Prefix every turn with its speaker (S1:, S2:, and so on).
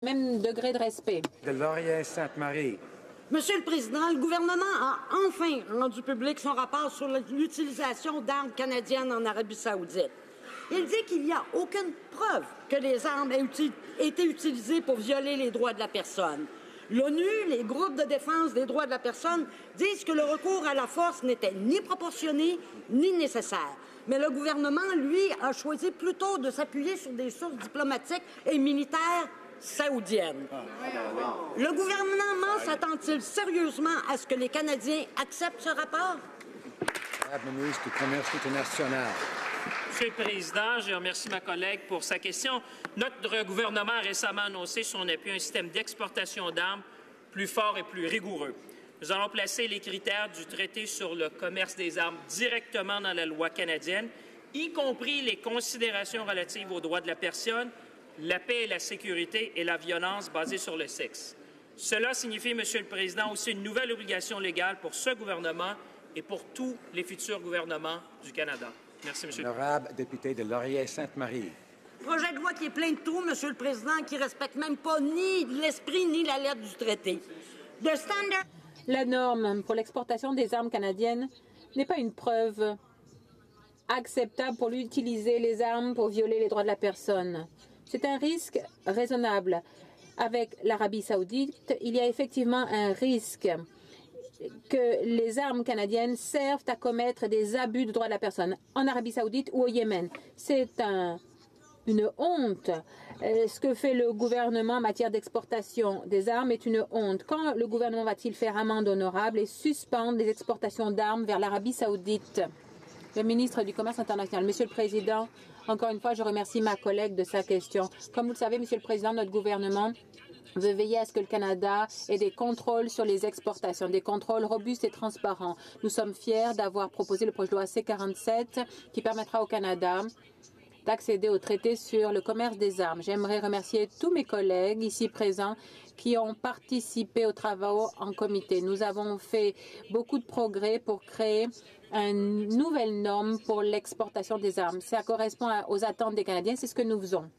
S1: Même degré de respect.
S2: De Laurier-Sainte-Marie.
S3: Monsieur le Président, le gouvernement a enfin rendu public son rapport sur l'utilisation d'armes canadiennes en Arabie saoudite. Il dit qu'il n'y a aucune preuve que les armes aient été utilisées pour violer les droits de la personne. L'ONU, les groupes de défense des droits de la personne disent que le recours à la force n'était ni proportionné ni nécessaire. Mais le gouvernement, lui, a choisi plutôt de s'appuyer sur des sources diplomatiques et militaires saoudiennes. Le gouvernement s'attend-il sérieusement à ce que les Canadiens acceptent ce rapport?
S2: La ministre du Commerce international.
S4: Monsieur le Président, je remercie ma collègue pour sa question. Notre gouvernement a récemment annoncé son appui à un système d'exportation d'armes plus fort et plus rigoureux. Nous allons placer les critères du traité sur le commerce des armes directement dans la loi canadienne, y compris les considérations relatives aux droits de la personne, la paix et la sécurité et la violence basée sur le sexe. Cela signifie, Monsieur le Président, aussi une nouvelle obligation légale pour ce gouvernement et pour tous les futurs gouvernements du Canada. Merci, Monsieur le Président.
S2: Honorable député de Laurier-Sainte-Marie.
S3: Projet de loi qui est plein de trous, Monsieur le Président, qui ne respecte même pas ni l'esprit ni la lettre du traité.
S1: La norme pour l'exportation des armes canadiennes n'est pas une preuve acceptable pour utiliser les armes pour violer les droits de la personne. C'est un risque raisonnable. Avec l'Arabie saoudite, il y a effectivement un risque que les armes canadiennes servent à commettre des abus de droits de la personne en Arabie saoudite ou au Yémen. C'est une honte. Ce que fait le gouvernement en matière d'exportation des armes est une honte. Quand le gouvernement va-t-il faire amende honorable et suspendre les exportations d'armes vers l'Arabie saoudite? Le ministre du Commerce international. Monsieur le Président, encore une fois, je remercie ma collègue de sa question. Comme vous le savez, Monsieur le Président, notre gouvernement veut veiller à ce que le Canada ait des contrôles sur les exportations, des contrôles robustes et transparents. Nous sommes fiers d'avoir proposé le projet de loi C-47 qui permettra au Canada d'accéder au traité sur le commerce des armes. J'aimerais remercier tous mes collègues ici présents qui ont participé aux travaux en comité. Nous avons fait beaucoup de progrès pour créer une nouvelle norme pour l'exportation des armes. Ça correspond aux attentes des Canadiens. C'est ce que nous faisons.